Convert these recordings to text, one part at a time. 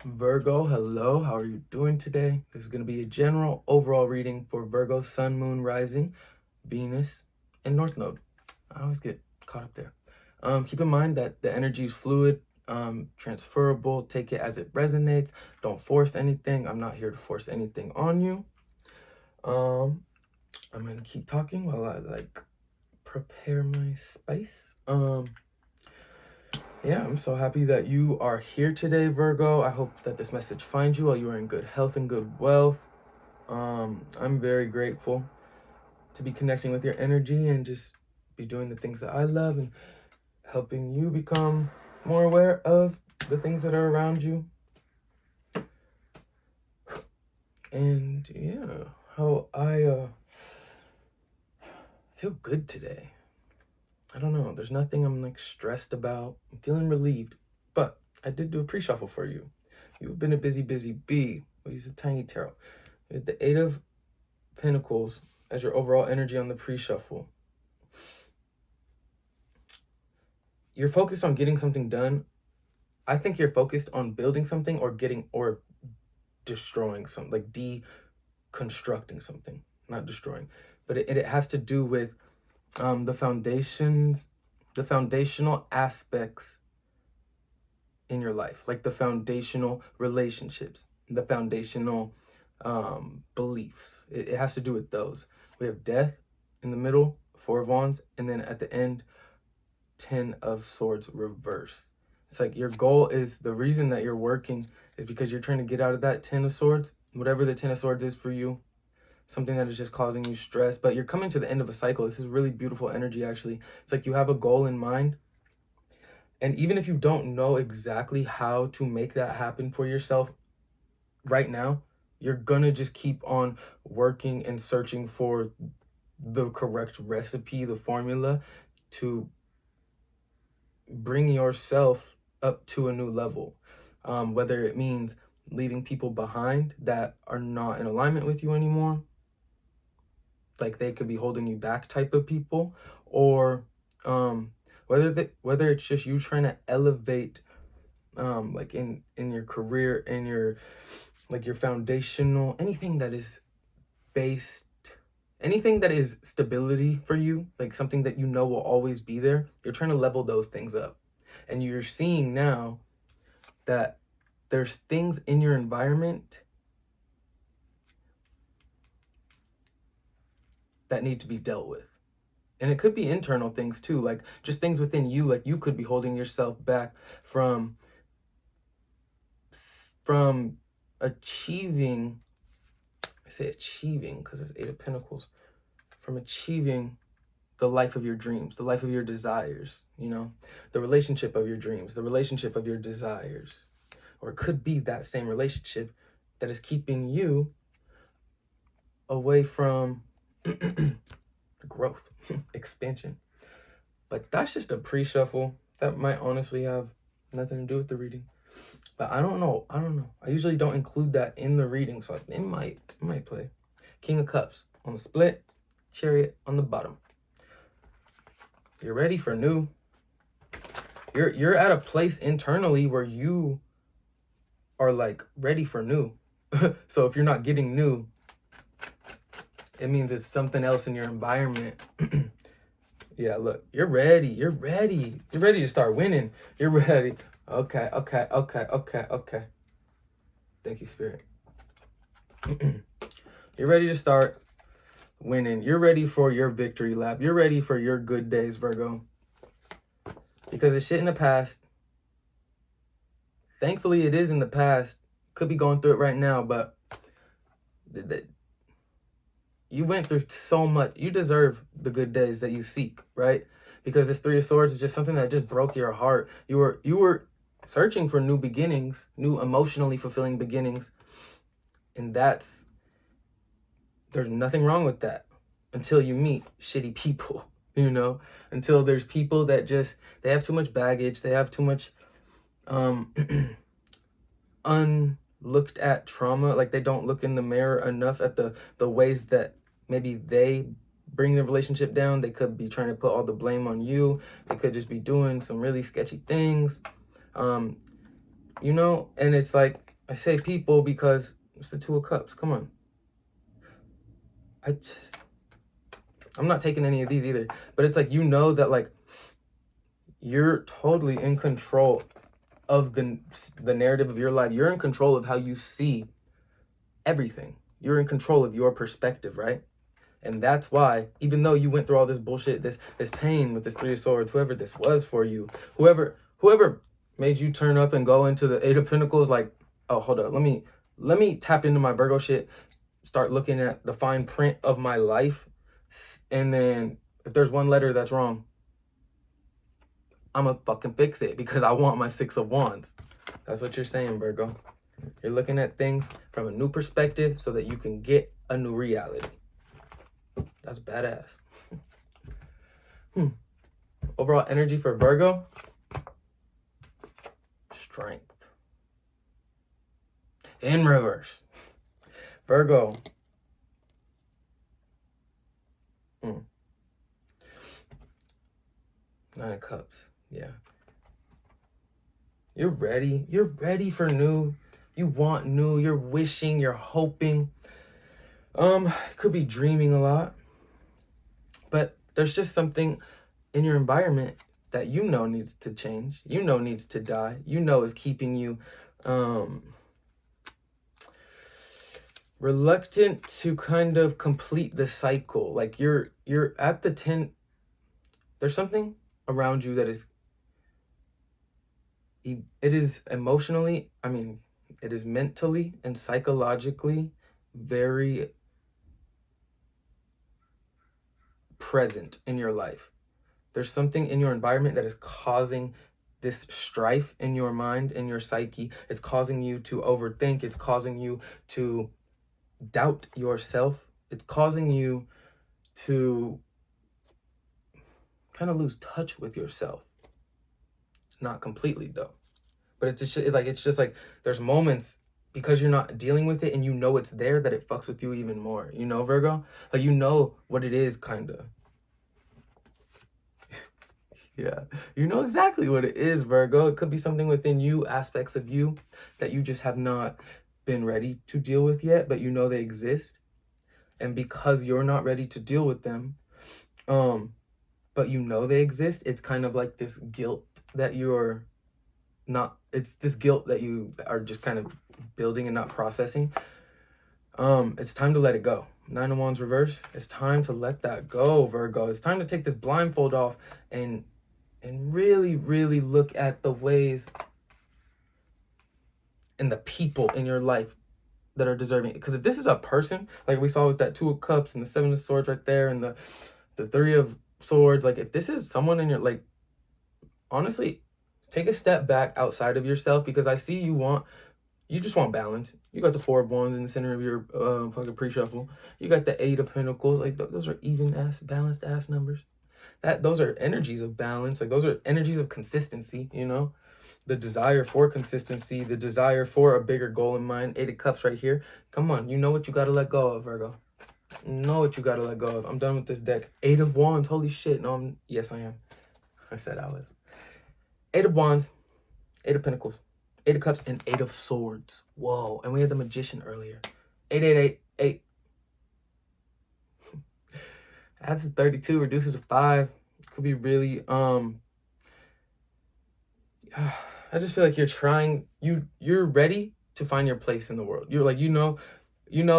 Virgo, hello, how are you doing today? This is going to be a general overall reading for Virgo, Sun, Moon, Rising, Venus, and North Node. I always get caught up there. Keep in mind that the energy is fluid, transferable. Take it as it resonates. Don't force anything. I'm not here to force anything on you. I'm going to keep talking while I prepare my spice. Yeah, I'm so happy that you are here today, Virgo. I hope that this message finds you while you are in good health and good wealth. I'm very grateful to be connecting with your energy and just be doing the things that I love and helping you become more aware of the things that are around you. And yeah, how I feel good today. I don't know, there's nothing I'm like stressed about. I'm feeling relieved, but I did do a pre-shuffle for you. You've been a busy bee. We'll use a tiny tarot. You had the 8 of Pentacles as your overall energy on the pre-shuffle. You're focused on getting something done. I think you're focused on building something or destroying something, like deconstructing something, not destroying. But it has to do with the foundational aspects in your life, like the foundational relationships, the foundational beliefs. It has to do with those. We have Death in the middle, 4 of Wands, and then at the end, 10 of Swords reverse. It's like your goal is, the reason that you're working is because you're trying to get out of that 10 of Swords, whatever the 10 of Swords is for you, something that is just causing you stress, but you're coming to the end of a cycle. This is really beautiful energy, actually. It's like you have a goal in mind, and even if you don't know exactly how to make that happen for yourself right now, you're gonna just keep on working and searching for the correct recipe, the formula to bring yourself up to a new level. Whether it means leaving people behind that are not in alignment with you anymore, like they could be holding you back type of people, or whether it's just you trying to elevate like in your career, in your like your foundational, anything that is based, anything that is stability for you, like something that you know will always be there. You're trying to level those things up, and you're seeing now that there's things in your environment that need to be dealt with. And it could be internal things too, like just things within you, like you could be holding yourself back from achieving, I say achieving because it's 8 of Pentacles, from achieving the life of your dreams, the life of your desires, you know, the relationship of your dreams, the relationship of your desires. Or it could be that same relationship that is keeping you away from growth, expansion. But that's just a pre-shuffle. That might honestly have nothing to do with the reading. But I don't know. I usually don't include that in the reading, so it might play. King of Cups on the split, Chariot on the bottom. You're ready for new. You're at a place internally where you are like ready for new. So if you're not getting new, it means it's something else in your environment. Yeah, look, you're ready. You're ready to start winning. You're ready. Okay. Thank you, Spirit. You're ready to start winning. You're ready for your victory lap. You're ready for your good days, Virgo. Because the shit in the past, thankfully it is in the past. Could be going through it right now, but you went through so much. You deserve the good days that you seek, right? Because this 3 of Swords is just something that just broke your heart. You were searching for new beginnings, new emotionally fulfilling beginnings. And there's nothing wrong with that until you meet shitty people, you know? Until there's people that just, they have too much baggage. They have too much unlooked at trauma. Like they don't look in the mirror enough at the ways that maybe they bring the relationship down. They could be trying to put all the blame on you. They could just be doing some really sketchy things. You know, and it's like I say people because it's the Two of Cups. Come on. I'm not taking any of these either. But it's like, you know that, like, you're totally in control of the narrative of your life. You're in control of how you see everything. You're in control of your perspective, right? And that's why, even though you went through all this bullshit, this pain with this Three of Swords, whoever this was for you, whoever made you turn up and go into the Eight of Pentacles, like, oh, hold up, let me tap into my Virgo shit, start looking at the fine print of my life, and then if there's one letter that's wrong, I'm gonna fucking fix it because I want my Six of Wands. That's what you're saying, Virgo. You're looking at things from a new perspective so that you can get a new reality. That's badass. Overall energy for Virgo, strength. In reverse. Virgo. Nine of Cups. Yeah. You're ready. You're ready for new. You want new. You're wishing. You're hoping. Could be dreaming a lot. But there's just something in your environment that you know needs to change. You know needs to die. You know is keeping you reluctant to kind of complete the cycle. Like you're at the 10. There's something around you that is, it is emotionally, I mean, it is mentally and psychologically very present in your life. There's something in your environment that is causing this strife in your mind, in your psyche. It's causing you to overthink. It's causing you to doubt yourself. It's causing you to kind of lose touch with yourself. Not completely though, but it's just like there's moments because you're not dealing with it and you know it's there that it fucks with you even more. You know, Virgo? Like, you know what it is, kind of. Yeah, you know exactly what it is, Virgo. It could be something within you, aspects of you that you just have not been ready to deal with yet, but you know they exist. And because you're not ready to deal with them, but you know they exist, it's kind of like this guilt that you're not, it's this guilt that you are just kind of building and not processing. It's time to let it go. Nine of Wands reverse. It's time to let that go, Virgo. It's time to take this blindfold off and really, really look at the ways and the people in your life that are deserving. Because if this is a person, like we saw with that Two of Cups and the Seven of Swords right there and the Three of Swords, like if this is someone in your, like, honestly, take a step back outside of yourself, because I see you just want balance. You got the Four of Wands in the center of your fucking pre-shuffle. You got the Eight of Pentacles. Like, those are even ass, balanced ass numbers. Those are energies of balance. Like, those are energies of consistency, you know? The desire for consistency, the desire for a bigger goal in mind. Eight of Cups right here. Come on, you know what you got to let go of, Virgo. You know what you got to let go of. I'm done with this deck. Eight of Wands. Holy shit. No, yes, I am. I said I was. Eight of Wands. Eight of Pentacles. Eight of Cups and Eight of Swords. Whoa. And we had the Magician earlier. 8. Adds to 32, reduces to 5. Could be really, I just feel like you're trying, you're ready to find your place in the world. You're like, you know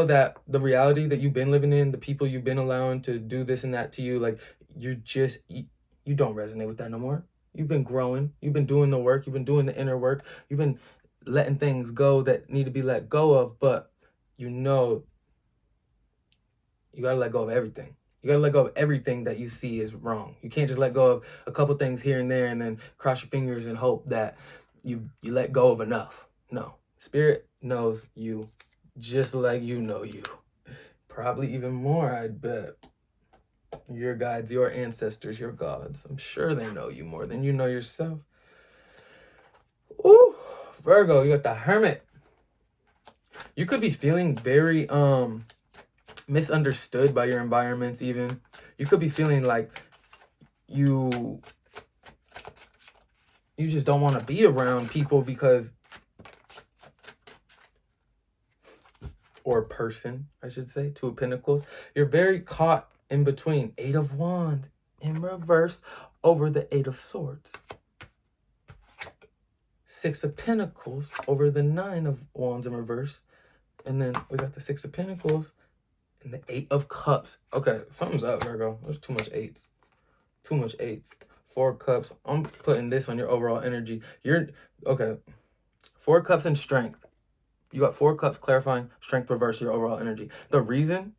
that the reality that you've been living in, the people you've been allowing to do this and that to you, like, you don't resonate with that no more. You've been growing. You've been doing the work. You've been doing the inner work. You've been letting things go that need to be let go of, but you know you got to let go of everything. You got to let go of everything that you see is wrong. You can't just let go of a couple things here and there and then cross your fingers and hope that you let go of enough. No. Spirit knows you just like you know you. Probably even more, I'd bet. Your guides, your ancestors, your gods. I'm sure they know you more than you know yourself. Ooh, Virgo, you got the Hermit. You could be feeling very misunderstood by your environments even. You could be feeling like you just don't want to be around people because or person, I should say, Two of Pentacles. You're very caught in between Eight of Wands in reverse over the Eight of Swords. Six of Pentacles over the Nine of Wands in reverse. And then we got the Six of Pentacles and the Eight of Cups. Okay, something's up, Virgo. There's too much eights. Too much eights. Four of Cups. I'm putting this on your overall energy. Okay. Four Cups and Strength. You got Four Cups clarifying, Strength reverse, your overall energy. The reason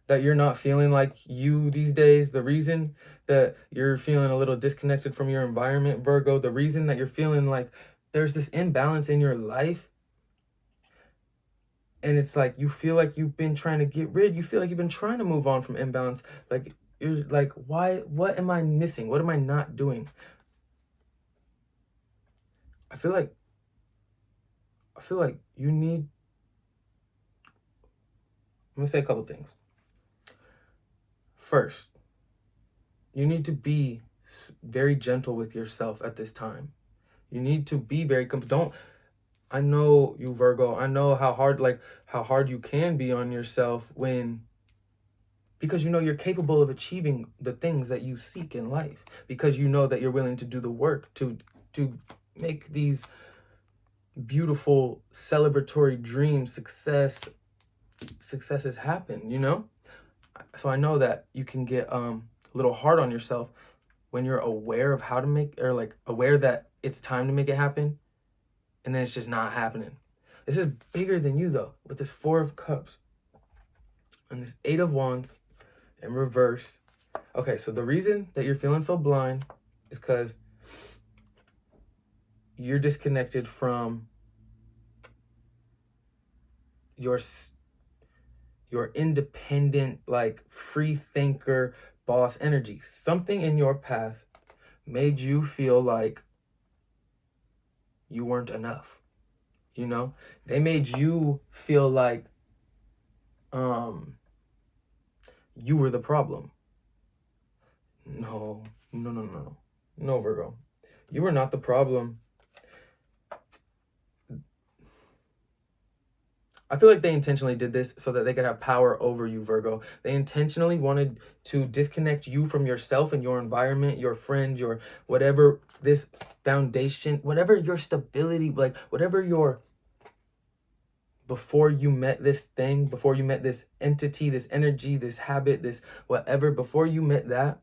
that you're not feeling like you these days, the reason that you're feeling a little disconnected from your environment, Virgo, the reason that you're feeling like there's this imbalance in your life, and it's like you feel like you've been trying to get rid, you feel like you've been trying to move on from imbalance. Like, you're like, why? What am I missing? What am I not doing? I feel like you need, I'm going to say a couple things. First, you need to be very gentle with yourself at this time. You need to be very, I know you, Virgo, I know how hard you can be on yourself because you know you're capable of achieving the things that you seek in life, because you know that you're willing to do the work to make these beautiful celebratory dreams, successes happen, you know? So I know that you can get a little hard on yourself when you're aware of how to make, or like aware that it's time to make it happen, and then it's just not happening. This is bigger than you though, with this Four of Cups and this Eight of Wands in reverse. Okay, so the reason that you're feeling so blind is because you're disconnected from your independent, like free thinker, boss energy. Something in your past made you feel like you weren't enough. You know, they made you feel like you were the problem. No, Virgo. You were not the problem. I feel like they intentionally did this so that they could have power over you, Virgo. They intentionally wanted to disconnect you from yourself and your environment, your friends, your whatever, this foundation, whatever your stability, like whatever your, before you met this thing, before you met this entity, this energy, this habit, this whatever, before you met that,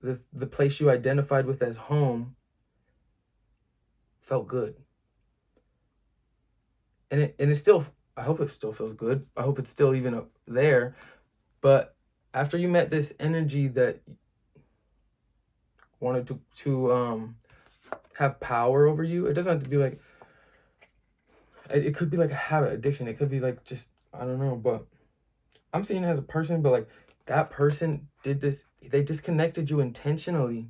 the place you identified with as home felt good. And it still, I hope it still feels good. I hope it's still even up there. But after you met this energy that wanted to have power over you, it doesn't have to be like, it could be like a habit, addiction. It could be like just, I don't know, but I'm seeing it as a person, but like that person did this, they disconnected you intentionally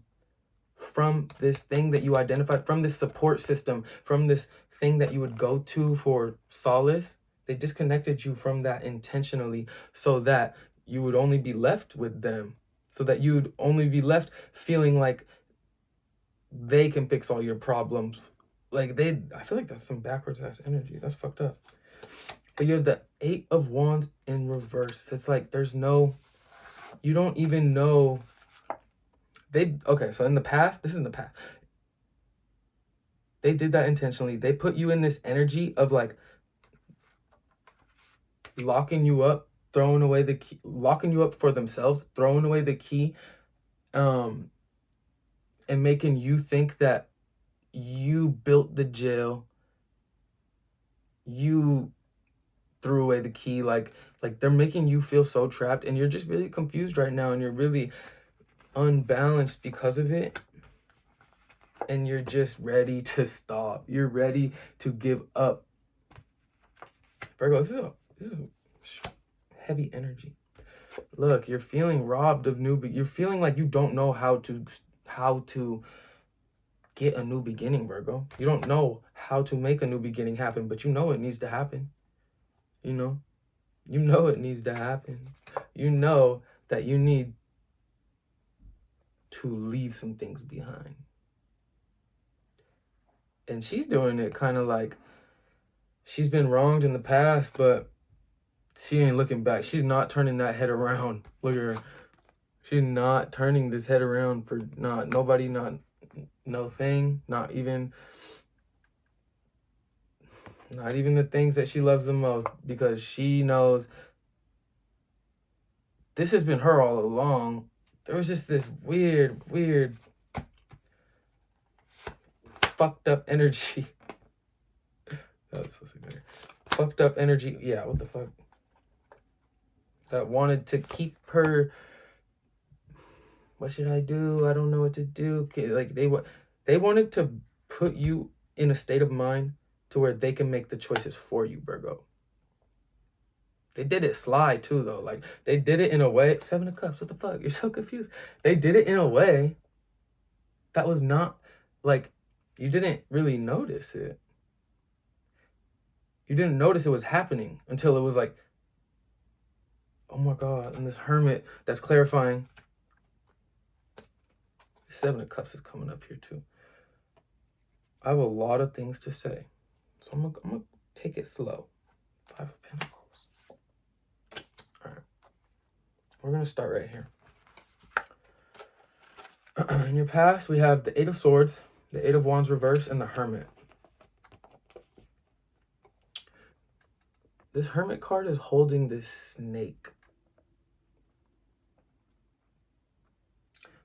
from this thing that you identified, from this support system, from this thing that you would go to for solace. They disconnected you from that intentionally so that you would only be left with them, so that you'd only be left feeling like they can fix all your problems. Like I feel like that's some backwards ass energy. That's fucked up. But you're the Eight of Wands in reverse. It's like you don't even know. Okay, so in the past, this is in the past. They did that intentionally. They put you in this energy of like locking you up, throwing away the key, locking you up for themselves, throwing away the key, and making you think that you built the jail, you threw away the key, like they're making you feel so trapped, and you're just really confused right now, and you're really unbalanced because of it, and you're just ready to stop. You're ready to give up. Virgo, this is heavy energy. Look, you're feeling robbed of you're feeling like you don't know how to get a new beginning, Virgo. You don't know how to make a new beginning happen, but you know it needs to happen. You know it needs to happen. You know that you need to leave some things behind. And she's doing it kind of like, she's been wronged in the past, but she ain't looking back. She's not turning that head around. Look at her. She's not turning this head around for nobody, not no thing, not even the things that she loves the most, because she knows this has been her all along. There was just this weird, fucked up energy. That was so sick. Fucked up energy. Yeah, what the fuck? That wanted to keep her. What should I do? I don't know what to do. Like they wanted to put you in a state of mind to where they can make the choices for you, Virgo. They did it sly too, though. Like they did it in a way. 7 of Cups. What the fuck? You're so confused. They did it in a way that was not like you didn't really notice it. You didn't notice it was happening until it was like, oh my God. And this Hermit that's clarifying. 7 of Cups is coming up here too. I have a lot of things to say, so I'm gonna take it slow. 5 of Pentacles. All right, we're gonna start right here. In your past, we have the 8 of Swords, the 8 of Wands reverse, and the Hermit. This Hermit card is holding this snake.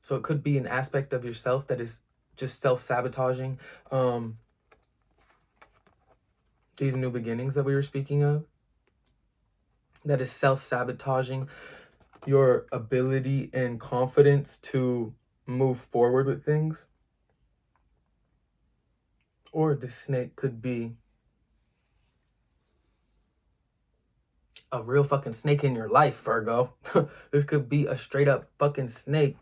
So it could be an aspect of yourself that is just self-sabotaging. These new beginnings that we were speaking of. That is self-sabotaging your ability and confidence to move forward with things. Or the snake could be a real fucking snake in your life, Virgo. This could be a straight up fucking snake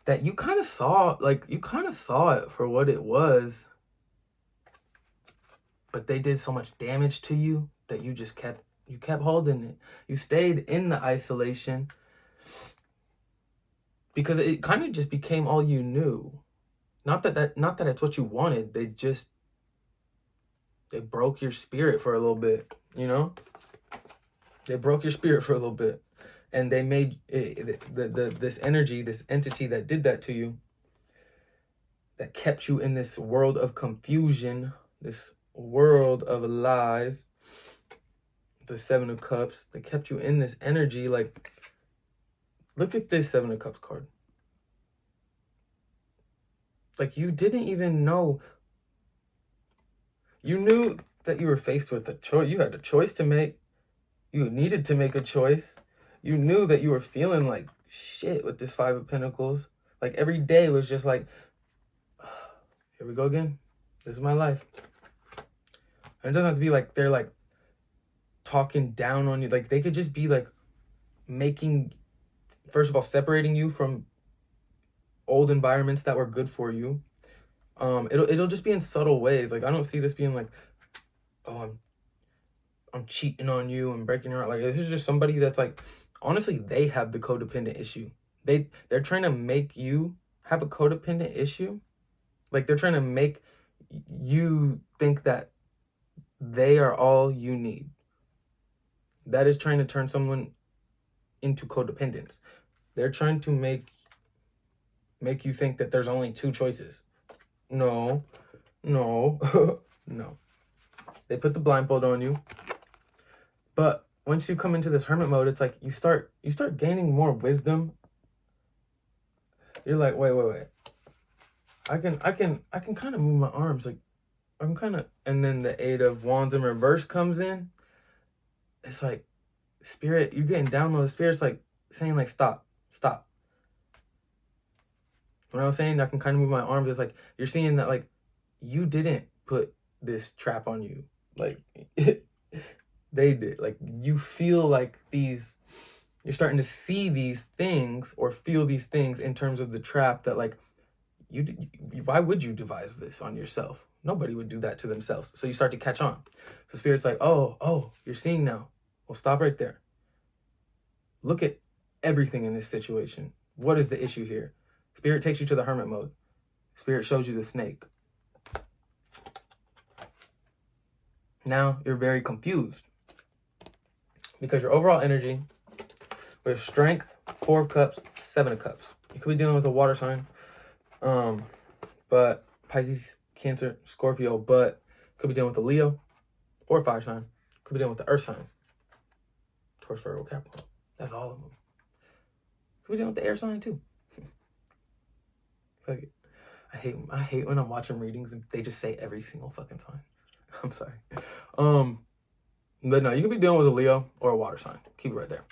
that you kind of saw, like you kind of saw it for what it was, but they did so much damage to you that you just kept holding it. You stayed in the isolation because it kind of just became all you knew. Not that it's what you wanted. They broke your spirit for a little bit, you know? They broke your spirit for a little bit. And they made this energy, this entity that did that to you, that kept you in this world of confusion, this world of lies, the 7 of Cups, they kept you in this energy. Like, look at this 7 of Cups card. Like, you didn't even know. You knew that you were faced with a choice. You had a choice to make. You needed to make a choice. You knew that you were feeling like shit with this 5 of Pentacles. Like every day was just like, here we go again. This is my life. And it doesn't have to be like they're like talking down on you. Like they could just be like making, first of all, separating you from old environments that were good for you. It'll just be in subtle ways. Like I don't see this being like, oh, I'm cheating on you and breaking your heart. Like this is just somebody that's like, honestly, they have the codependent issue. They're trying to make you have a codependent issue. Like they're trying to make you think that they are all you need. That is trying to turn someone into codependence. They're trying to make you think that there's only 2 choices. No. No. They put the blindfold on you. But once you come into this hermit mode, it's like you start gaining more wisdom. You're like, wait. I can kind of move my arms. Like I'm kind of, and then the 8 of Wands in reverse comes in. It's like, Spirit, you're getting downloaded. Spirit's like saying like, stop. When I was saying I can kind of move my arms, it's like you're seeing that like you didn't put this trap on you. Like they did. Like you feel like you're starting to see these things or feel these things in terms of the trap that like why would you devise this on yourself? Nobody would do that to themselves. So you start to catch on. So Spirit's like, oh, you're seeing now. Well, stop right there. Look at everything in this situation. What is the issue here? Spirit takes you to the hermit mode. Spirit shows you the snake. Now you're very confused because your overall energy with strength, 4 of cups, 7 of cups. You could be dealing with a water sign, but Pisces, Cancer, Scorpio, but could be dealing with a Leo or a fire sign. Could be dealing with the earth sign. Taurus, Virgo, Capricorn. That's all of them. Could be dealing with the air sign too. Fuck it. I hate when I'm watching readings and they just say every single fucking sign. I'm sorry. But no, you could be dealing with a Leo or a water sign. Keep it right there.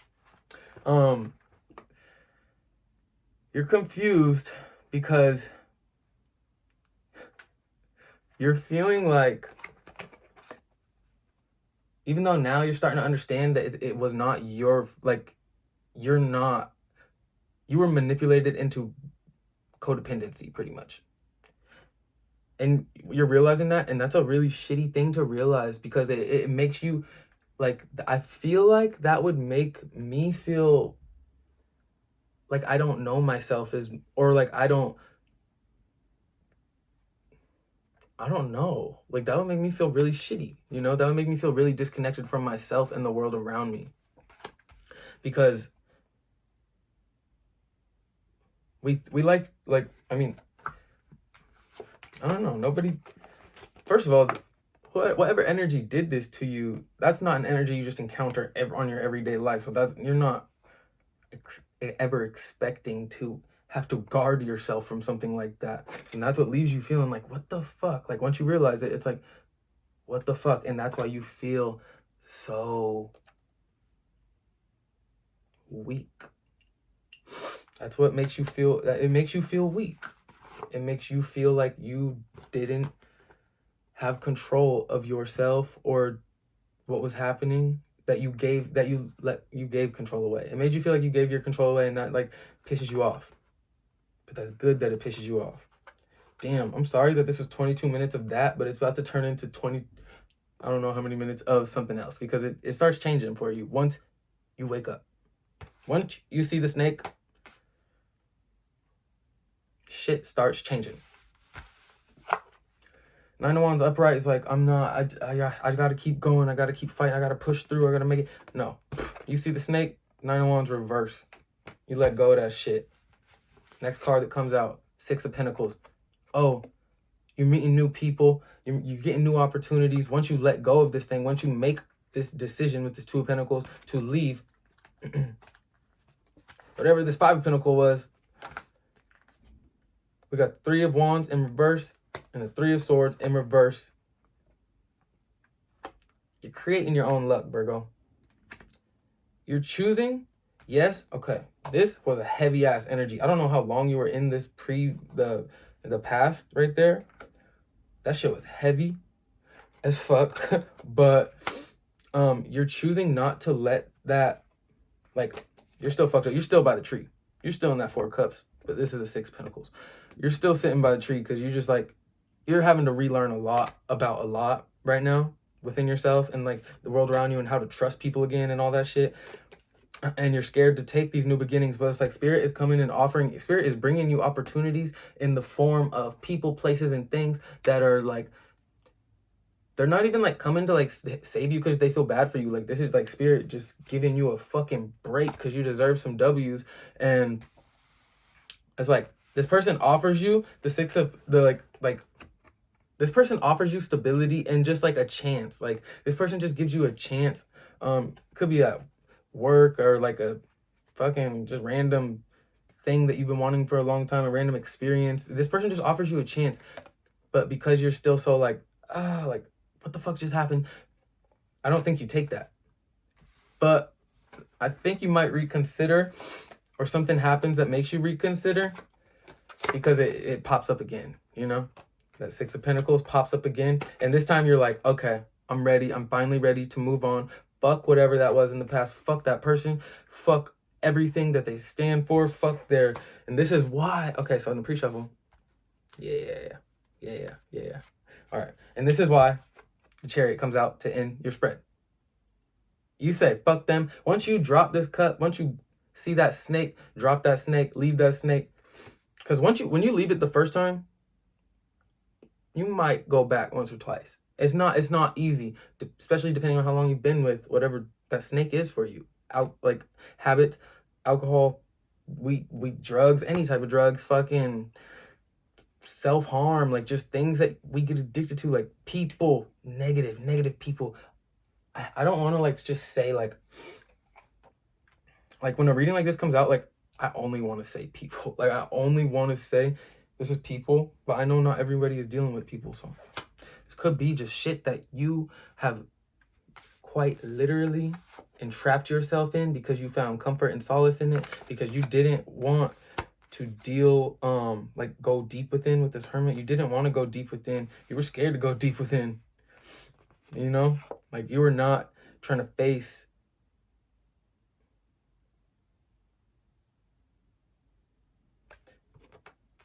You're confused because you're feeling like, even though now you're starting to understand that it was not your, like, you were manipulated into codependency pretty much. And you're realizing that, and that's a really shitty thing to realize because it makes you, like, I feel like that would make me feel like I don't know myself or like I don't know. Like, that would make me feel really shitty, you know? That would make me feel really disconnected from myself and the world around me. Because we like, I mean, I don't know, nobody, first of all, whatever energy did this to you, that's not an energy you just encounter on your everyday life. So you're not ever expecting to have to guard yourself from something like that. So that's what leaves you feeling like, what the fuck? Like, once you realize it, it's like, what the fuck? And that's why you feel so weak. That's what makes you feel, it makes you feel weak. It makes you feel like you didn't have control of yourself or what was happening, that you gave control away. It made you feel like you gave your control away, and that, like, pisses you off. But that's good that it pisses you off. Damn, I'm sorry that this was 22 minutes of that, but it's about to turn into 20, I don't know how many minutes of something else, because it starts changing for you once you wake up. Once you see the snake, shit starts changing. 9 of Wands upright is like, I gotta keep going, I gotta keep fighting, I gotta push through, I gotta make it. No. You see the snake, 9 of Wands reverse. You let go of that shit. Next card that comes out, 6 of Pentacles. Oh, you're meeting new people, you're getting new opportunities. Once you let go of this thing, once you make this decision with this 2 of Pentacles to leave, whatever this 5 of Pentacles was, we got 3 of Wands in reverse and the 3 of Swords in reverse. You're creating your own luck, Virgo. You're choosing. Yes, okay. This was a heavy ass energy. I don't know how long you were in this the past right there. That shit was heavy as fuck. But you're choosing not to let that, like, you're still fucked up. You're still by the tree. You're still in that 4 of Cups, but this is the 6 of Pentacles. You're still sitting by the tree because you just, like, you're having to relearn a lot right now within yourself and, like, the world around you and how to trust people again and all that shit. And you're scared to take these new beginnings, but it's like Spirit is coming and Spirit is bringing you opportunities in the form of people, places, and things that are, like, they're not even, like, coming to, like, save you because they feel bad for you. Like, this is, like, Spirit just giving you a fucking break because you deserve some W's. And it's like, this person offers you the 6 of the, like, this person offers you stability and just, like, a chance. Like, this person just gives you a chance. Could be at work or, like, a fucking just random thing that you've been wanting for a long time, a random experience. This person just offers you a chance. But because you're still so, like, like, what the fuck just happened? I don't think you take that. But I think you might reconsider, or something happens that makes you reconsider because it pops up again, you know? That 6 of Pentacles pops up again. And this time you're like, okay, I'm ready. I'm finally ready to move on. Fuck whatever that was in the past. Fuck that person. Fuck everything that they stand for. Fuck their... And this is why... Okay, so in the pre-shuffle... Yeah. All right. And this is why the Chariot comes out to end your spread. You say, fuck them. Once you drop this cup, once you see that snake, drop that snake, leave that snake. Because when you leave it the first time, you might go back once or twice. It's not easy, especially depending on how long you've been with whatever that snake is for you. Like habits, alcohol, weed, drugs, any type of drugs, fucking self-harm, like just things that we get addicted to, like people, negative people. I don't want to like just say like when a reading like this comes out, like I only want to say people. Like I only want to say this is people, but I know not everybody is dealing with people, so this could be just shit that you have quite literally entrapped yourself in because you found comfort and solace in it, because you didn't want to deal like go deep within with this hermit. You didn't want to go deep within. You were scared to go deep within, you know, like you were not trying to face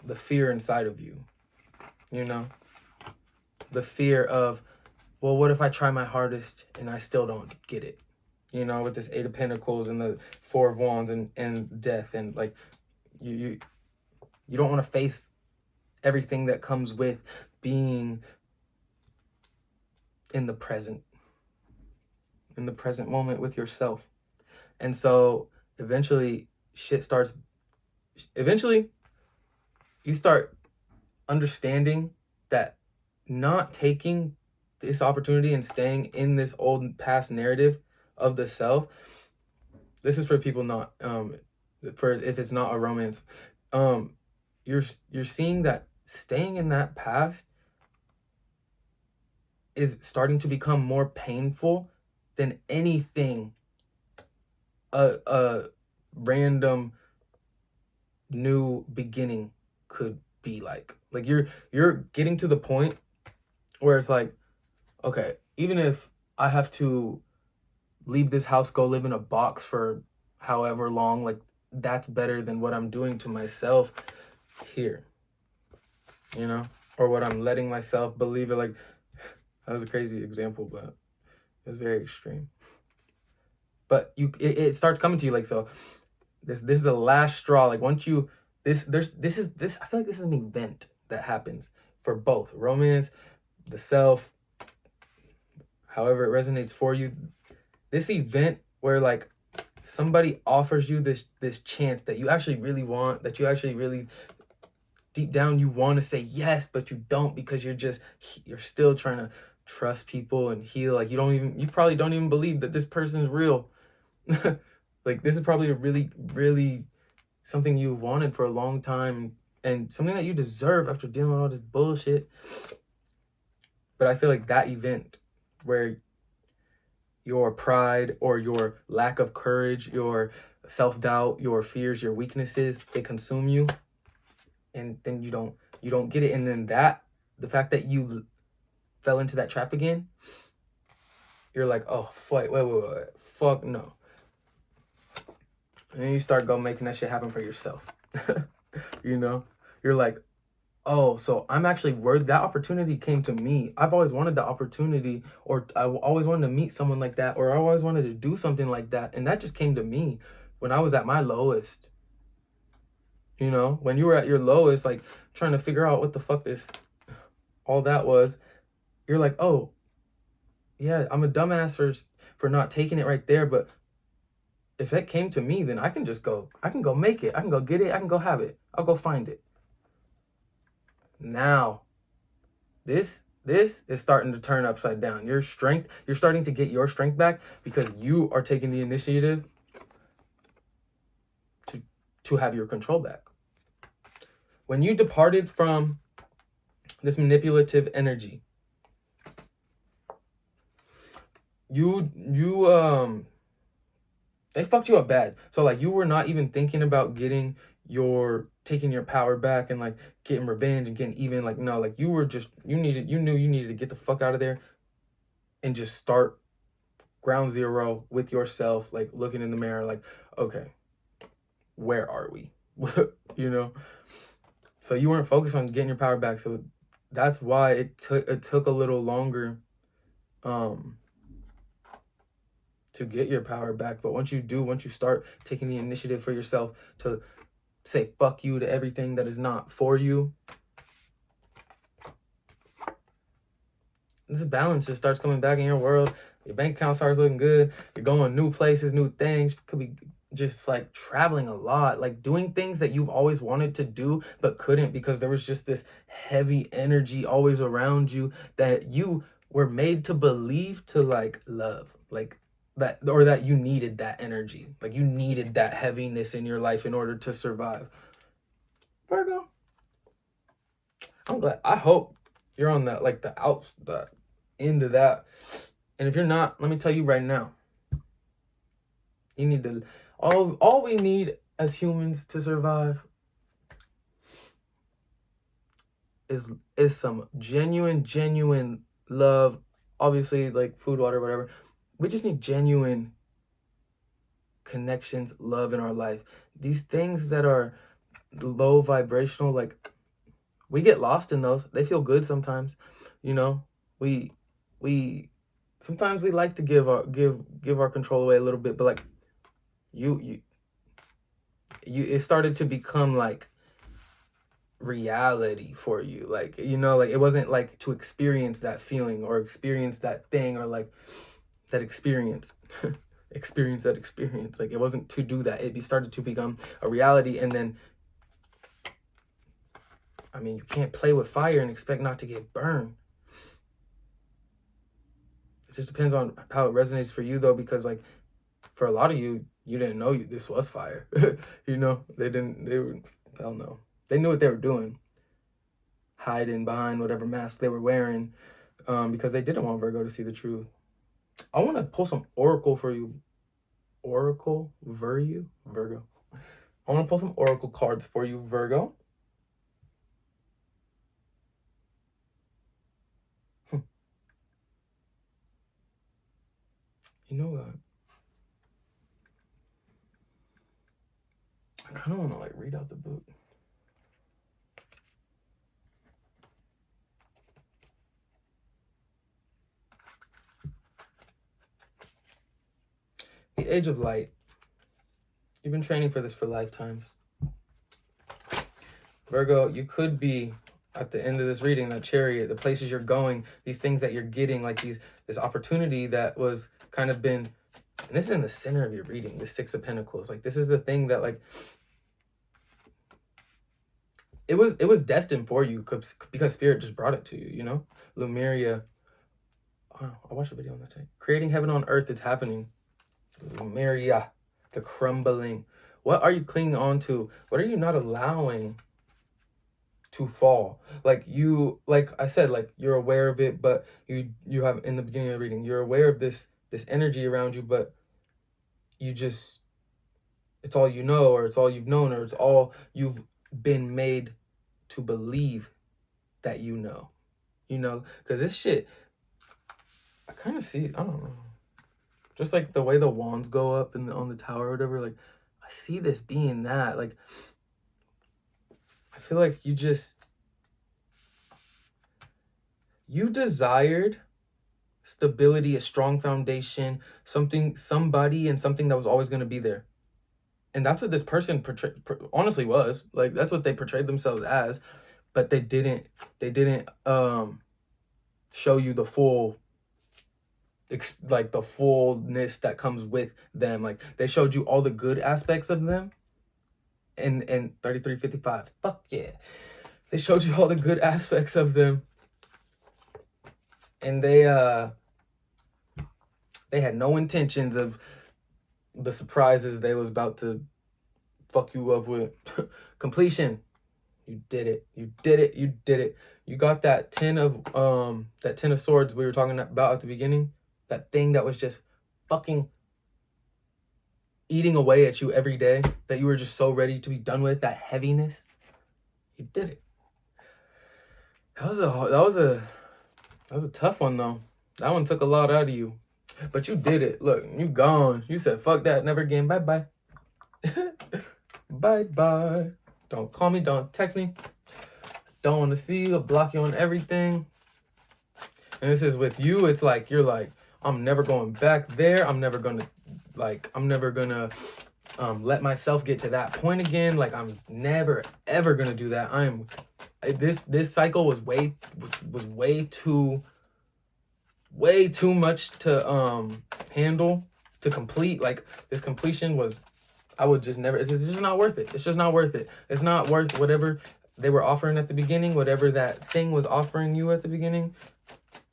the fear inside of you, you know, the fear of, well, what if I try my hardest and I still don't get it, you know, with this 8 of Pentacles and the 4 of Wands and death, and like you don't want to face everything that comes with being in the present moment with yourself. And so eventually you start understanding that not taking this opportunity and staying in this old past narrative of the self, this is for people not for if it's not a romance, you're seeing that staying in that past is starting to become more painful than anything a random new beginning could be like. Like you're getting to the point where it's like, okay, even if I have to leave this house, go live in a box for however long, like that's better than what I'm doing to myself here, you know, or what I'm letting myself believe it. Like that was a crazy example, but it was very extreme. But it starts coming to you like, so this is the last straw. Like once you this I feel like this is an event that happens for both romance, the self, however it resonates for you. This event where like somebody offers you this chance that you actually really want, that you actually really deep down you want to say yes, but you don't, because you're still trying to trust people and heal. Like you probably don't even believe that this person is real. Like this is probably a really, really something you've wanted for a long time and something that you deserve after dealing with all this bullshit. But I feel like that event where your pride or your lack of courage, your self-doubt, your fears, your weaknesses, they consume you, and then you don't get it. And then the fact that you fell into that trap again, you're like, oh, wait, fuck no. And then you start making that shit happen for yourself. You know, you're like, oh, so I'm actually worthy. That opportunity came to me. I've always wanted the opportunity, or I always wanted to meet someone like that, or I always wanted to do something like that. And that just came to me when I was at my lowest. You know, when you were at your lowest, like trying to figure out what the fuck all that was, you're like, oh, yeah, I'm a dumbass for not taking it right there. But if it came to me, then I can go make it. I can go get it. I can go have it. I'll go find it. Now, this is starting to turn upside down. Your strength, you're starting to get your strength back because you are taking the initiative to have your control back. When you departed from this manipulative energy, they fucked you up bad. So like you were not even thinking about taking your power back and like getting revenge and getting even. Like no, like you knew you needed to get the fuck out of there and just start ground zero with yourself, like looking in the mirror like, okay, where are we? You know? So you weren't focused on getting your power back. So that's why it took a little longer to get your power back. But once you start taking the initiative for yourself to say fuck you to everything that is not for you, this balance just starts coming back in your world. Your bank account starts looking good. You're going new places, new things. You could be just like traveling a lot, like doing things that you've always wanted to do but couldn't because there was just this heavy energy always around you that you were made to believe to like love, like that, or that you needed that energy, like you needed that heaviness in your life in order to survive. Virgo, I'm glad. I hope you're on that, like the end of that. And if you're not, let me tell you right now, you need to, all we need as humans to survive is some genuine love. Obviously, like food, water, whatever. We just need genuine connections, love in our life. These things that are low vibrational, like we get lost in those. They feel good sometimes, you know. We sometimes we like to give our control away a little bit, but like you it started to become like reality for you, like, you know, like it wasn't like to experience that feeling or experience that thing or like that experience experience that experience, like it wasn't to do that. It started to become a reality. And then, I mean, you can't play with fire and expect not to get burned. It just depends on how it resonates for you though, because like for a lot of you, you didn't know this was fire. You know, they were, hell no. They knew what they were doing, hiding behind whatever mask they were wearing, because they didn't want Virgo to see the truth. I want to pull some oracle for you. Oracle, Virgo. I want to pull some oracle cards for you, Virgo. You know what? I kind of want to like read out the book. The Age of Light. You've been training for this for lifetimes. Virgo, you could be at the end of this reading, that chariot, the places you're going, these things that you're getting, like this opportunity that was kind of been, and this is in the center of your reading, the Six of Pentacles. Like this is the thing that like, it was destined for you because Spirit just brought it to you, you know? Lumeria. Oh, I watched a video on that today. Creating heaven on earth, it's happening. Lumeria, the crumbling. What are you clinging on to? What are you not allowing to fall? Like you, like I said, like you're aware of it, but you have, in the beginning of the reading, you're aware of this energy around you, but you just, it's all you know, or it's all you've known, or it's all you've been made to believe that you know, because this shit, I kind of see, I don't know, just like the way the wands go up on the tower or whatever, like I see this being that, like I feel like you desired stability, a strong foundation, somebody and something that was always going to be there. And that's what this person honestly was. Like that's what they portrayed themselves as, but they didn't show you the full, like the fullness that comes with them. Like they showed you all the good aspects of them. And 3355, fuck yeah, they showed you all the good aspects of them, and they had no intentions of the surprises they was about to fuck you up with. Completion. You did it. You did it. You did it. You got that 10 of swords we were talking about at the beginning. That thing that was just fucking eating away at you every day, that you were just so ready to be done with, that heaviness. You did it. That was a tough one though. That one took a lot out of you. But you did it. Look, you gone. You said, fuck that, never again. Bye-bye. Bye-bye. Don't call me, don't text me. Don't want to see you. I'll block you on everything. And this is with you. It's like, you're like, I'm never going back there. I'm never going to let myself get to that point again. Like, I'm never, ever going to do that. This cycle was way too way too much to handle, to complete. Like, this completion was, I would just never, it's just not worth it. It's just not worth it. It's not worth whatever they were offering at the beginning, whatever that thing was offering you at the beginning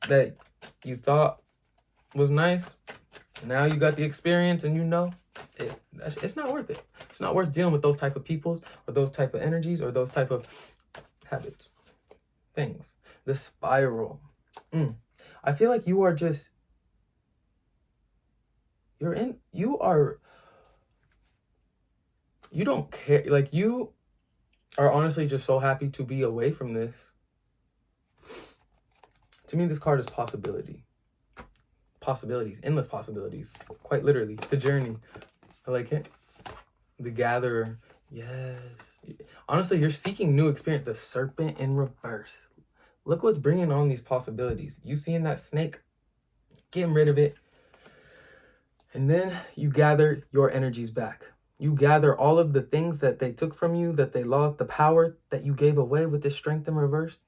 that you thought was nice. Now you got the experience and you know it's not worth it. It's not worth dealing with those type of peoples or those type of energies or those type of habits, things. The spiral. I feel like you are just, you don't care. Like, you are honestly just so happy to be away from this. To me, this card is possibility. Possibilities, endless possibilities, quite literally. The journey. I like it. The gatherer. Yes. Honestly, you're seeking new experience. The serpent in reverse. Look what's bringing on these possibilities. You seeing that snake, getting rid of it. And then you gather your energies back. You gather all of the things that they took from you, that they lost, the power that you gave away with this strength in reverse.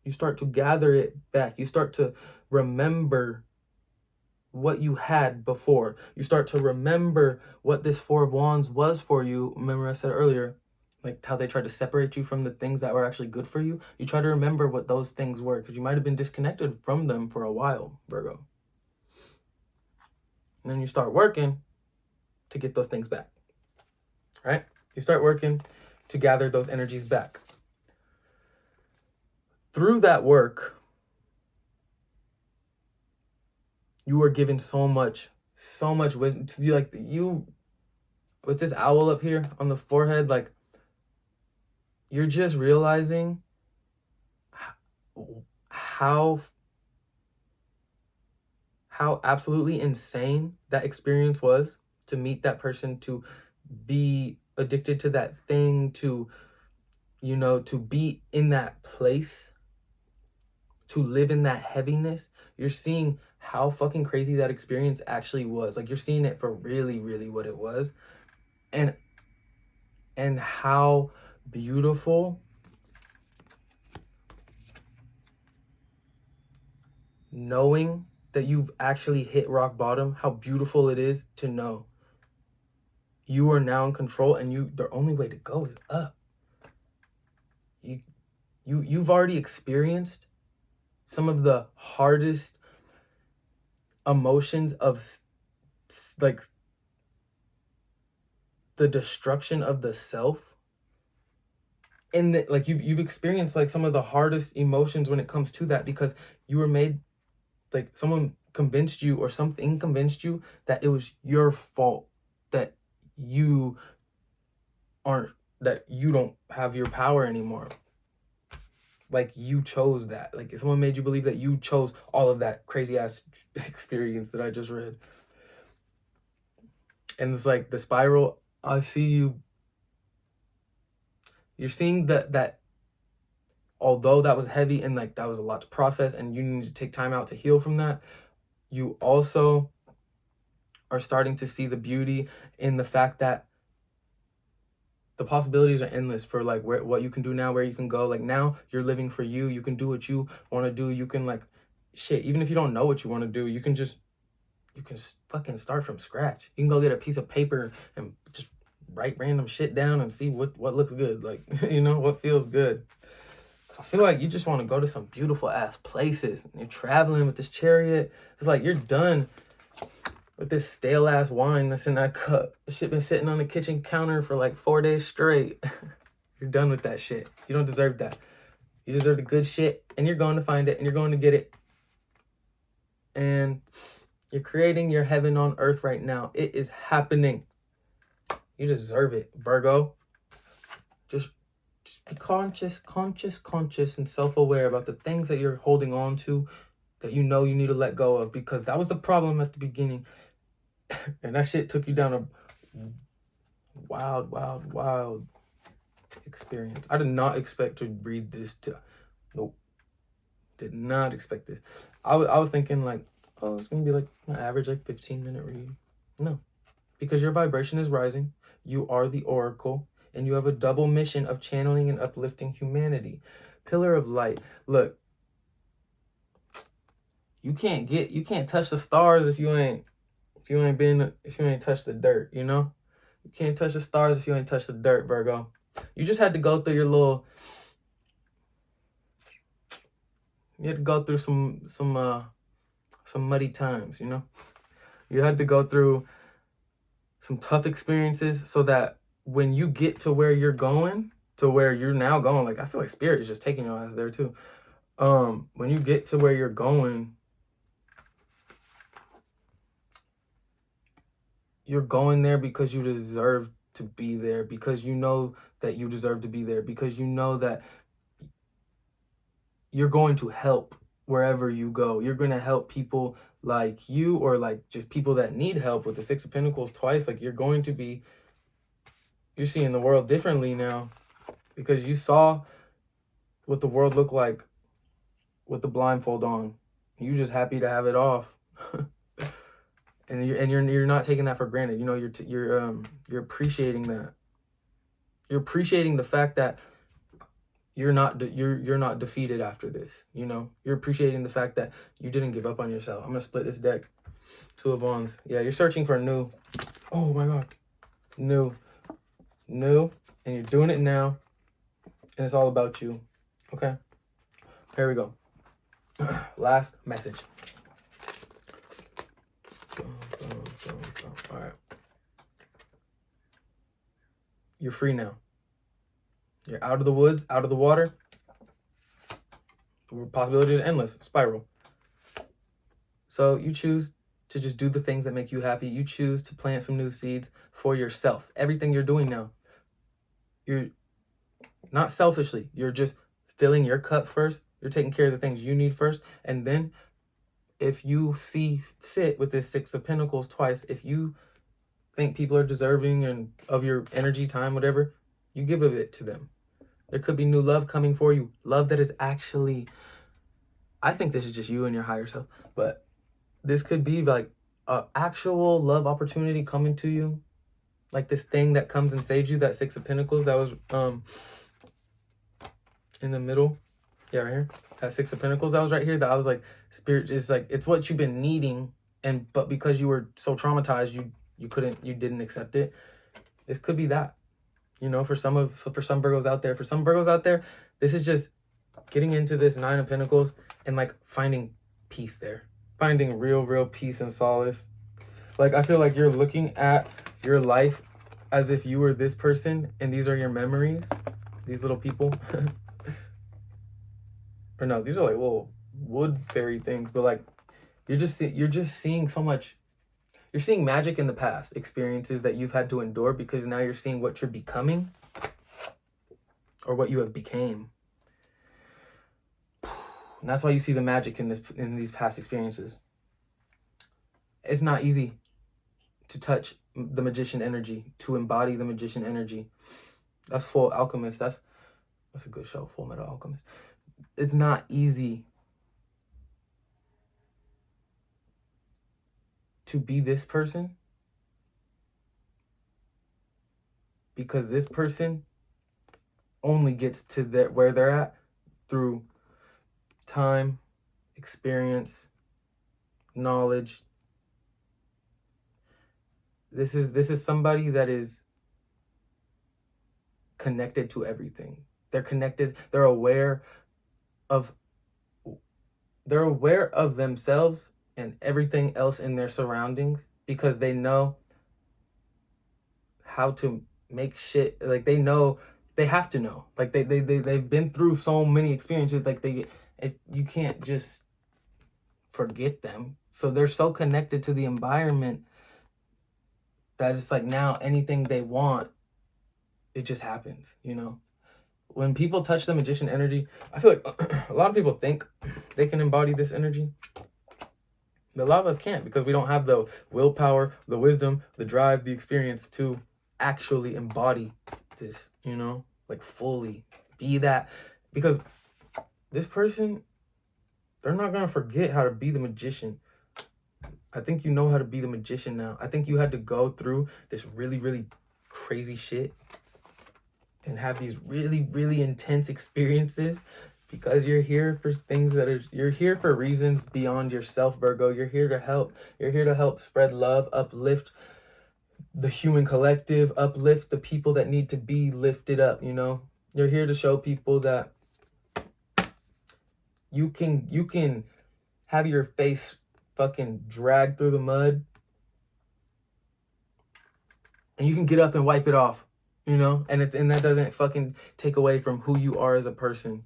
You start to gather it back. You start to remember what you had before. You start to remember what this Four of Wands was for you. Remember I said earlier, like how they tried to separate you from the things that were actually good for you. You try to remember what those things were, because you might have been disconnected from them for a while, Virgo. And then you start working to get those things back, right? You start working to gather those energies back. Through that work, you are given so much wisdom. You, with this owl up here on the forehead, like, you're just realizing how absolutely insane that experience was, to meet that person, to be addicted to that thing, to, you know, to be in that place, to live in that heaviness. You're seeing how fucking crazy that experience actually was. Like, you're seeing it for really, really what it was. And how beautiful knowing that you've actually hit rock bottom, how beautiful it is to know you are now in control, and the only way to go is up. You've already experienced some of the hardest emotions of, like, the destruction of the self. And like, you've experienced like some of the hardest emotions when it comes to that, because you were made, like, someone convinced you, or something convinced you, that it was your fault, that you don't have your power anymore. Like, you chose that. Like, someone made you believe that you chose all of that crazy ass experience that I just read. And it's like the spiral. I see you. You're seeing that although that was heavy and like that was a lot to process, and you need to take time out to heal from that, you also are starting to see the beauty in the fact that the possibilities are endless for like what you can do now, where you can go. Like, now you're living for you. You can do what you want to do. You can, like, shit, even if you don't know what you want to do, you can fucking start from scratch. You can go get a piece of paper and just write random shit down and see what looks good. Like, you know, what feels good. So I feel like you just want to go to some beautiful ass places. You're traveling with this chariot. It's like you're done with this stale ass wine that's in that cup. This shit been sitting on the kitchen counter for like 4 days straight. You're done with that shit. You don't deserve that. You deserve the good shit, and you're going to find it, and you're going to get it. And you're creating your heaven on earth right now. It is happening. You deserve it, Virgo. Just be conscious and self-aware about the things that you're holding on to, that you know you need to let go of, because that was the problem at the beginning. And that shit took you down a wild experience. I did not expect to read this. Nope. Did not expect this. I was thinking like, oh, it's going to be like an average like 15-minute read. No. Because your vibration is rising. You are the oracle. And you have a double mission of channeling and uplifting humanity. Pillar of light. Look. You can't touch the stars if you ain't touched the dirt, you know? You can't touch the stars if you ain't touched the dirt, Virgo. You just had to go through you had to go through some muddy times, you know? You had to go through some tough experiences so that when you get to where you're going, to where you're now going, like I feel like spirit is just taking your ass there too. When you get to where you're going there because you deserve to be there, because you know that you deserve to be there, because you know that you're going to help wherever you go. You're going to help people like you, or like just people that need help. With the Six of Pentacles twice, like you're seeing the world differently now, because you saw what the world looked like with the blindfold on. You just happy to have it off. And you're not taking that for granted. You know, you're appreciating that. You're appreciating the fact that you're not defeated after this. You know, you're appreciating the fact that you didn't give up on yourself. I'm gonna split this deck. Two of Wands. Yeah, you're searching for new. Oh my God, new, and you're doing it now, and it's all about you. Okay, here we go. Last message. All right. You're free now. You're out of the woods, out of the water. The possibilities are endless. Spiral. So you choose to just do the things that make you happy. You choose to plant some new seeds for yourself. Everything you're doing now, you're not selfishly. You're just filling your cup first. You're taking care of the things you need first. And then if you see fit with this Six of Pentacles twice, if you think people are deserving and of your energy, time, whatever, you give it to them. There could be new love coming for you. Love that is actually, I think this is just you and your higher self, but this could be like an actual love opportunity coming to you. Like this thing that comes and saves you, that Six of Pentacles that was in the middle. Yeah, right here. That Six of Pentacles that was right here. That I was like, spirit is like, it's what you've been needing, but because you were so traumatized, you didn't accept it. This could be that. You know, for some Virgos out there, this is just getting into this Nine of Pentacles and like finding peace there. Finding real peace and solace. Like, I feel like you're looking at your life as if you were this person and these are your memories. These little people. Or no, these are like little wood fairy things, but like you're just seeing so much. You're seeing magic in the past, experiences that you've had to endure, because now you're seeing what you're becoming or what you have became. And that's why you see the magic in these past experiences. It's not easy to touch the magician energy, to embody the magician energy. That's Full Alchemist. That's a good show, Full Metal Alchemist. It's not easy to be this person, because this person only gets to where they're at through time, experience, knowledge. This is somebody that is connected to everything. They're connected. They're aware of themselves and everything else in their surroundings, because they know how to make shit. Like, they have to know. Like, they've been through so many experiences. Like, you can't just forget them. So they're so connected to the environment that it's like, now anything they want, it just happens, you know? When people touch the magician energy, I feel like a lot of people think they can embody this energy. But a lot of us can't, because we don't have the willpower, the wisdom, the drive, the experience to actually embody this, you know? Like, fully be that. Because this person, they're not going to forget how to be the magician. I think you know how to be the magician now. I think you had to go through this really crazy shit and have these really intense experiences because you're here for things that are, you're here for reasons beyond yourself, Virgo. You're here to help. You're here to help spread love, uplift the human collective, uplift the people that need to be lifted up, you know? You're here to show people that you can have your face fucking dragged through the mud and you can get up and wipe it off, you know? And that doesn't fucking take away from who you are as a person.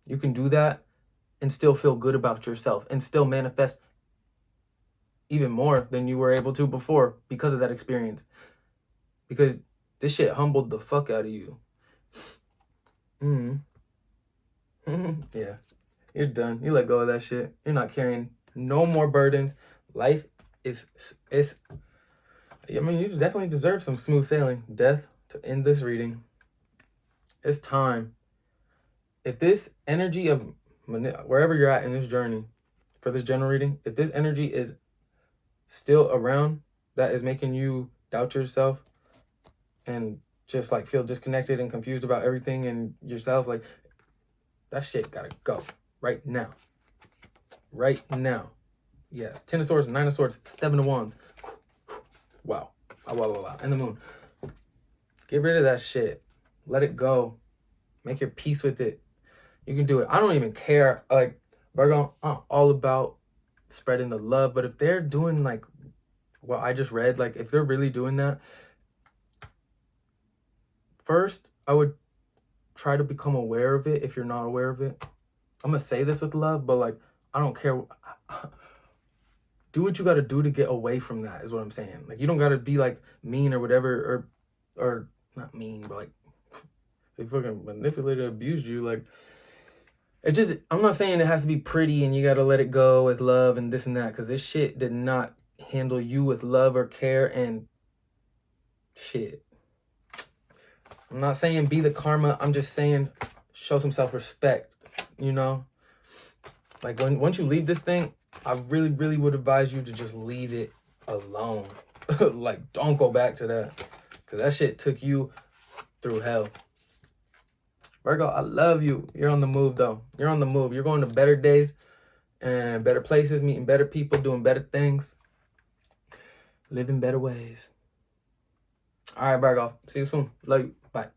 You can do that and still feel good about yourself and still manifest even more than you were able to before because of that experience. Because this shit humbled the fuck out of you. Yeah. You're done. You let go of that shit. You're not carrying no more burdens. Life is I mean, you definitely deserve some smooth sailing. Death, to end this reading. It's time. If this energy of wherever you're at in this journey for this general reading, if this energy is still around, that is making you doubt yourself and just like feel disconnected and confused about everything and yourself, like that shit gotta go right now. Right now. Yeah. 10 of Swords, 9 of Swords, 7 of Wands. Wow. Wow. And the Moon. Get rid of that shit. Let it go. Make your peace with it. You can do it. I don't even care. Like, Virgo, I'm all about spreading the love. But if they're doing like what I just read, like if they're really doing that, first, I would try to become aware of it if you're not aware of it. I'm going to say this with love, but like, I don't care. Do what you got to do to get away from that is what I'm saying. Like, you don't got to be like mean or whatever, or not mean, but like they fucking manipulated, abused you. Like, it just, I'm not saying it has to be pretty and you got to let it go with love and this and that, because this shit did not handle you with love or care and shit. I'm not saying be the karma. I'm just saying show some self-respect, you know? Like, once you leave this thing, I really would advise you to just leave it alone. Like, don't go back to that, because that shit took you through hell. Virgo, I love you. You're on the move, though. You're on the move. You're going to better days and better places, meeting better people, doing better things, living better ways. All right, Virgo. See you soon. Love you. Bye.